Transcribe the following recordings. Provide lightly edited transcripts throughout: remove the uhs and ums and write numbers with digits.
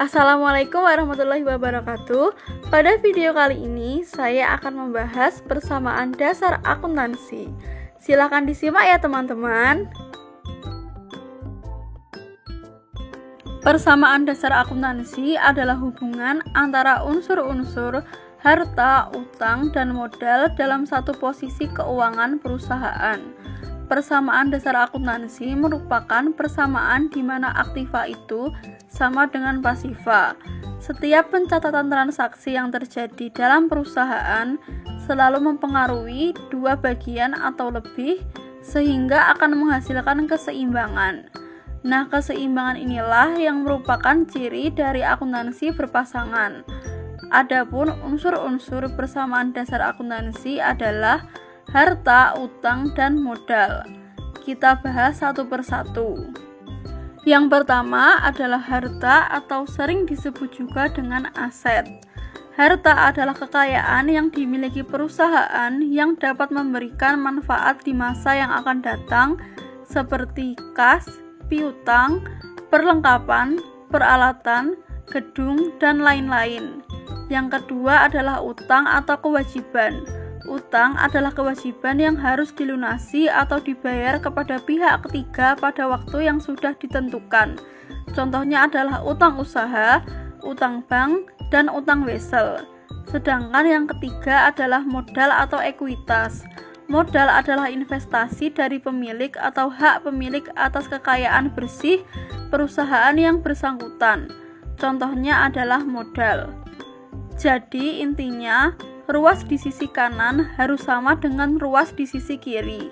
Assalamualaikum warahmatullahi wabarakatuh. Pada video kali ini saya akan membahas persamaan dasar akuntansi. Silakan disimak ya teman-teman. Persamaan dasar akuntansi adalah hubungan antara unsur-unsur harta, utang, dan modal dalam satu posisi keuangan perusahaan. Persamaan dasar akuntansi merupakan persamaan di mana aktiva itu sama dengan pasiva. Setiap pencatatan transaksi yang terjadi dalam perusahaan selalu mempengaruhi dua bagian atau lebih, sehingga akan menghasilkan keseimbangan. Nah, keseimbangan inilah yang merupakan ciri dari akuntansi berpasangan. Adapun unsur-unsur persamaan dasar akuntansi adalah harta, utang, dan modal. Kita bahas satu persatu. Yang pertama adalah harta atau sering disebut juga dengan aset. Harta adalah kekayaan yang dimiliki perusahaan yang dapat memberikan manfaat di masa yang akan datang seperti kas, piutang, perlengkapan, peralatan, gedung, dan lain-lain. Yang kedua adalah utang atau kewajiban. Utang adalah kewajiban yang harus dilunasi atau dibayar kepada pihak ketiga pada waktu yang sudah ditentukan. Contohnya adalah utang usaha, utang bank, dan utang wesel. Sedangkan yang ketiga adalah modal atau ekuitas. Modal adalah investasi dari pemilik atau hak pemilik atas kekayaan bersih perusahaan yang bersangkutan. Contohnya adalah modal. Jadi intinya, ruas di sisi kanan harus sama dengan ruas di sisi kiri.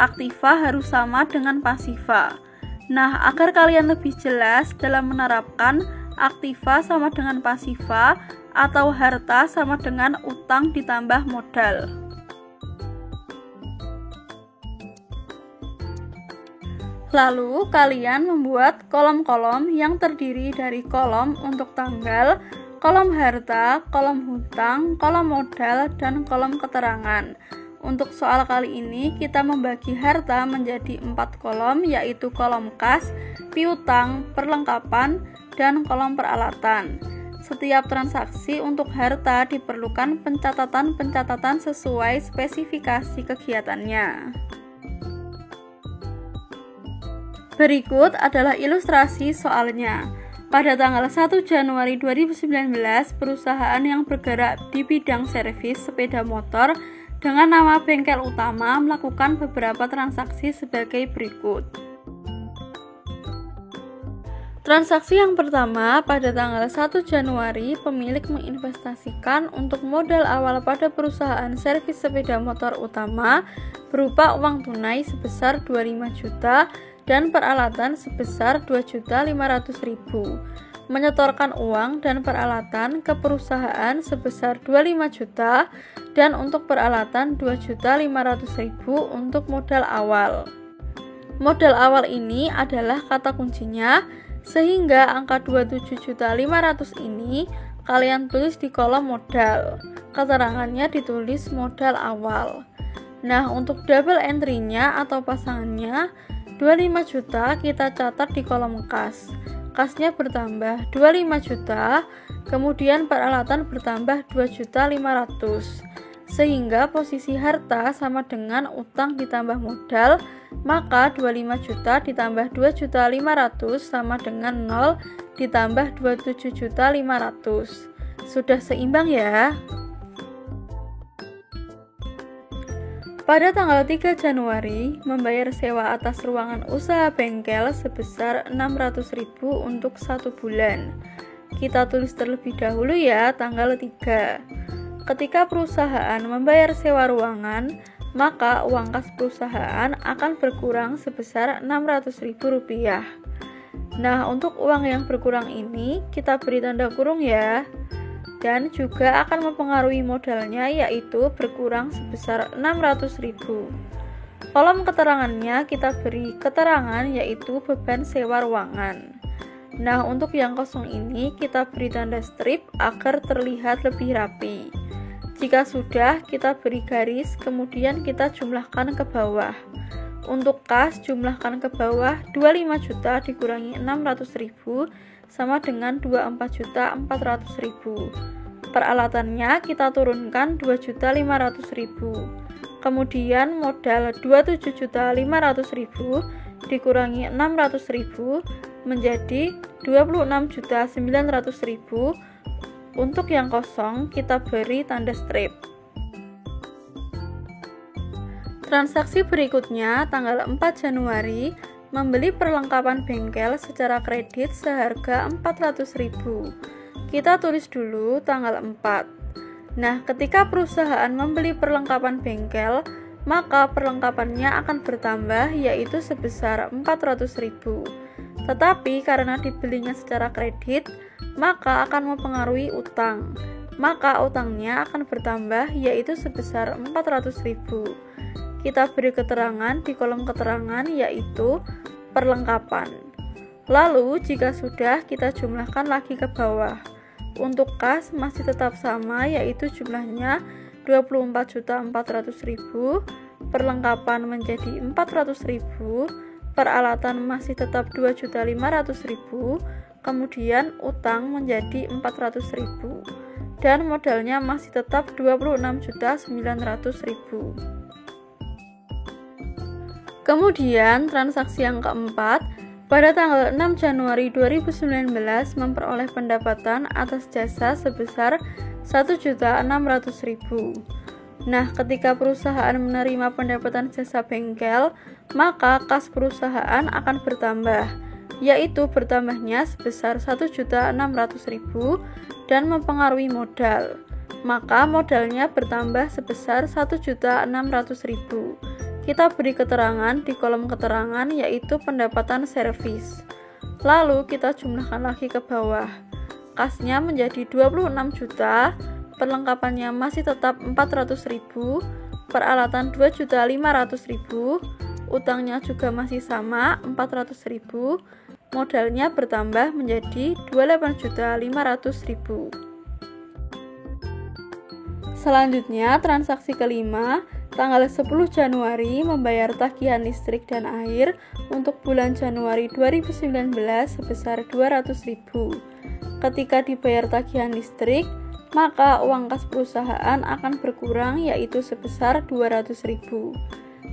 Aktiva harus sama dengan pasiva. Nah, agar kalian lebih jelas dalam menerapkan aktiva sama dengan pasiva atau harta sama dengan utang ditambah modal. Lalu, kalian membuat kolom-kolom yang terdiri dari kolom untuk tanggal, kolom harta, kolom hutang, kolom modal, dan kolom keterangan. Untuk soal kali ini, kita membagi harta menjadi 4 kolom, yaitu kolom kas, piutang, perlengkapan, dan kolom peralatan. Setiap transaksi untuk harta diperlukan pencatatan-pencatatan sesuai spesifikasi kegiatannya. Berikut adalah ilustrasi soalnya. Pada tanggal 1 Januari 2019, perusahaan yang bergerak di bidang servis sepeda motor dengan nama Bengkel Utama melakukan beberapa transaksi sebagai berikut. Transaksi yang pertama, pada tanggal 1 Januari, pemilik menginvestasikan untuk modal awal pada perusahaan servis sepeda motor Utama berupa uang tunai sebesar 25 juta dan peralatan sebesar 2.500.000, menyetorkan uang dan peralatan ke perusahaan sebesar 25 juta dan untuk peralatan 2.500.000 untuk modal awal. Modal awal ini adalah kata kuncinya, sehingga angka 27.500.000 ini kalian tulis di kolom modal. Keterangannya ditulis modal awal. Nah, untuk double entry-nya atau pasangannya 25 juta kita catat di kolom kas. Kasnya bertambah 25 juta, kemudian peralatan bertambah 2.500.000. Sehingga posisi harta sama dengan utang ditambah modal, maka 25 juta ditambah 2.500.000 sama dengan 0 ditambah 27.500. Sudah seimbang ya? Pada tanggal 3 Januari, membayar sewa atas ruangan usaha bengkel sebesar 600.000 untuk 1 bulan. Kita tulis terlebih dahulu ya, tanggal 3. Ketika perusahaan membayar sewa ruangan, maka uang kas perusahaan akan berkurang sebesar Rp600.000. Nah, untuk uang yang berkurang ini, kita beri tanda kurung ya. dan juga akan mempengaruhi modalnya, yaitu berkurang sebesar 600.000. Kolom keterangannya kita beri keterangan yaitu beban sewa ruangan. Nah, untuk yang kosong ini kita beri tanda strip agar terlihat lebih rapi. Jika sudah, kita beri garis, kemudian kita jumlahkan ke bawah. Untuk kas, jumlahkan ke bawah 25 juta dikurangi 600.000 sama dengan 24.400.000. Peralatannya kita turunkan 2.500.000. Kemudian modal 27.500.000 dikurangi 600.000 menjadi 26.900.000. Untuk yang kosong kita beri tanda strip. Transaksi berikutnya tanggal 4 Januari membeli perlengkapan bengkel secara kredit seharga 400.000. Kita tulis dulu tanggal 4. Nah, ketika perusahaan membeli perlengkapan bengkel, maka perlengkapannya akan bertambah yaitu sebesar 400.000. Tetapi karena dibelinya secara kredit, maka akan mempengaruhi utang. Maka utangnya akan bertambah yaitu sebesar 400.000. Kita beri keterangan di kolom keterangan yaitu perlengkapan. Lalu jika sudah, kita jumlahkan lagi ke bawah. Untuk kas masih tetap sama yaitu jumlahnya 24.400.000, perlengkapan menjadi 400.000, peralatan masih tetap 2.500.000, kemudian utang menjadi 400.000 dan modalnya masih tetap 26.900.000. Kemudian transaksi yang keempat, pada tanggal 6 Januari 2019 memperoleh pendapatan atas jasa sebesar 1.600.000. Nah, ketika perusahaan menerima pendapatan jasa bengkel, maka kas perusahaan akan bertambah, yaitu bertambahnya sebesar 1.600.000 dan mempengaruhi modal. Maka modalnya bertambah sebesar 1.600.000. Kita beri keterangan di kolom keterangan yaitu pendapatan servis. Lalu kita jumlahkan lagi ke bawah. Kasnya menjadi 26 juta, perlengkapannya masih tetap 400.000, peralatan 2.500.000, utangnya juga masih sama 400.000, modalnya bertambah menjadi 28.500.000. Selanjutnya transaksi kelima, tanggal 10 Januari membayar tagihan listrik dan air untuk bulan Januari 2019 sebesar 200.000. Ketika dibayar tagihan listrik, maka uang kas perusahaan akan berkurang yaitu sebesar 200.000.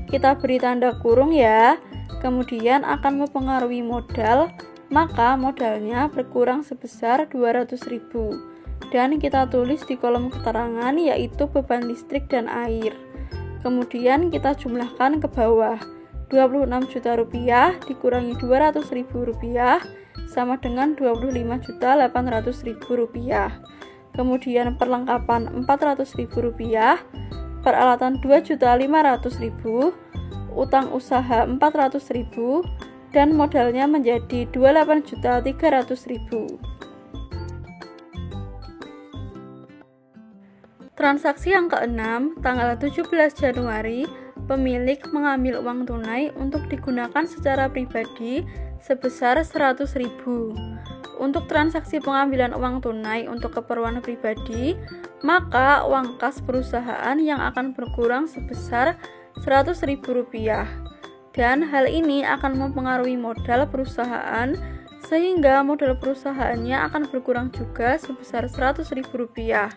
Kita beri tanda kurung ya. Kemudian akan mempengaruhi modal, maka modalnya berkurang sebesar 200.000. Dan kita tulis di kolom keterangan yaitu beban listrik dan air. Kemudian kita jumlahkan ke bawah. 26 juta rupiah dikurangi 200.000 rupiah sama dengan 25.800.000 rupiah. Kemudian perlengkapan 400.000 rupiah, peralatan 2.500.000, utang usaha 400.000 dan modalnya menjadi 28.300.000. Transaksi yang keenam, tanggal 17 Januari, pemilik mengambil uang tunai untuk digunakan secara pribadi sebesar 100.000. Untuk transaksi pengambilan uang tunai untuk keperluan pribadi, maka uang kas perusahaan yang akan berkurang sebesar 100.000 rupiah. Dan hal ini akan mempengaruhi modal perusahaan, sehingga modal perusahaannya akan berkurang juga sebesar 100.000 rupiah.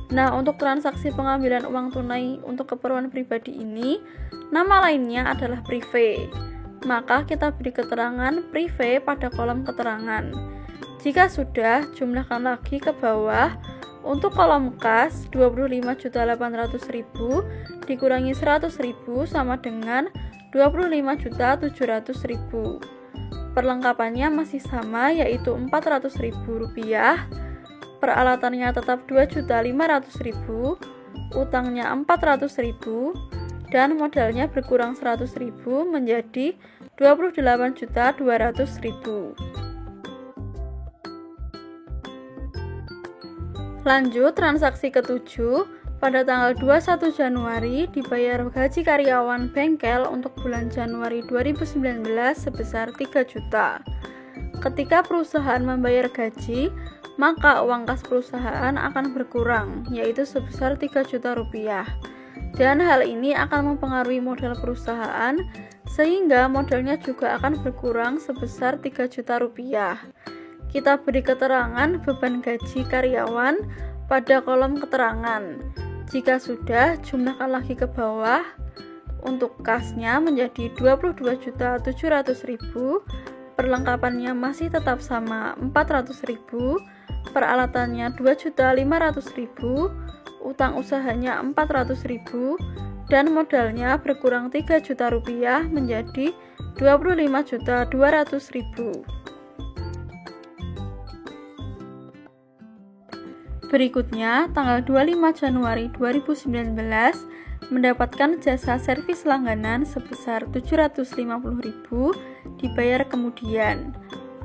Nah, untuk transaksi pengambilan uang tunai untuk keperluan pribadi ini, nama lainnya adalah prive. Maka kita beri keterangan prive pada kolom keterangan. Jika sudah, jumlahkan lagi ke bawah. Untuk kolom kas, 25.800.000 dikurangi 100.000 sama dengan 25.700.000. Perlengkapannya masih sama yaitu 400.000 rupiah. Peralatannya tetap 2.500.000, utangnya 400.000, dan modalnya berkurang 100.000 menjadi 28.200.000. Lanjut, transaksi ke-7, pada tanggal 21 Januari dibayar gaji karyawan bengkel untuk bulan Januari 2019 sebesar 3 juta. Ketika perusahaan membayar gaji, maka uang kas perusahaan akan berkurang, yaitu sebesar 3 juta rupiah. Dan hal ini akan mempengaruhi modal perusahaan, sehingga modalnya juga akan berkurang sebesar 3 juta rupiah. Kita beri keterangan beban gaji karyawan pada kolom keterangan. Jika sudah, jumlahkan lagi ke bawah. Untuk kasnya menjadi 22.700.000, perlengkapannya masih tetap sama 400.000, peralatannya 2.500.000, utang usahanya 400.000, dan modalnya berkurang 3 juta rupiah menjadi 25.200.000. Berikutnya, tanggal 25 Januari 2019 mendapatkan jasa servis langganan sebesar 750.000 dibayar kemudian.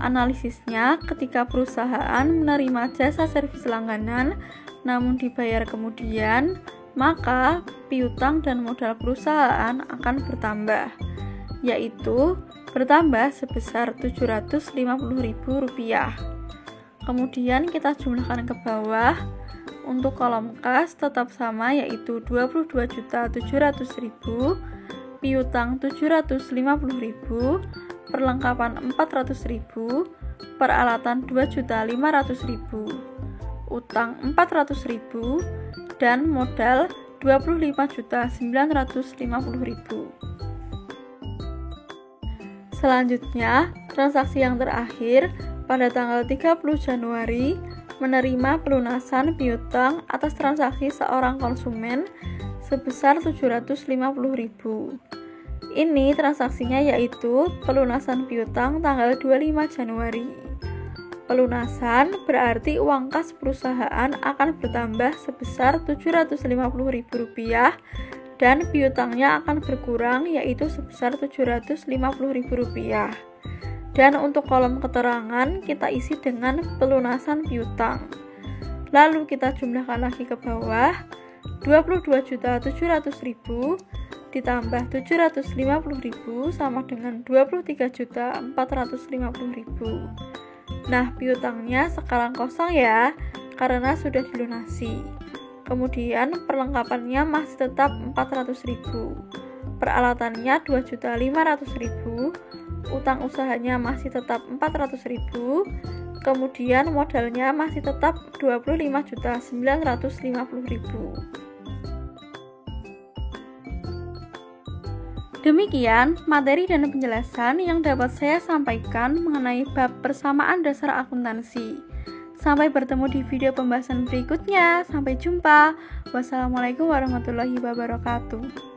Analisisnya, ketika perusahaan menerima jasa servis langganan namun dibayar kemudian, maka piutang dan modal perusahaan akan bertambah, yaitu bertambah sebesar 750.000 rupiah. Kemudian kita jumlahkan ke bawah. Untuk kolom kas tetap sama, yaitu 22.700.000, piutang 750.000, perlengkapan 400.000, peralatan 2.500.000, utang 400.000, dan modal 25.950.000. Selanjutnya, transaksi yang terakhir pada tanggal 30 Januari menerima pelunasan piutang atas transaksi seorang konsumen sebesar 750.000. Ini transaksinya yaitu pelunasan piutang tanggal 25 Januari. Pelunasan berarti uang kas perusahaan akan bertambah sebesar 750.000 rupiah dan piutangnya akan berkurang yaitu sebesar 750.000 rupiah. Dan untuk kolom keterangan kita isi dengan pelunasan piutang. Lalu kita jumlahkan lagi ke bawah. 22.700.000 ditambah 750.000 sama dengan 23.450.000. Nah, piutangnya sekarang kosong ya, karena sudah dilunasi. Kemudian perlengkapannya masih tetap 400.000. Peralatannya 2.500.000. Utang usahanya masih tetap 400.000, kemudian modalnya masih tetap 25.950.000. Demikian materi dan penjelasan yang dapat saya sampaikan mengenai bab persamaan dasar akuntansi. Sampai bertemu di video pembahasan berikutnya. Sampai jumpa. Wassalamualaikum warahmatullahi wabarakatuh.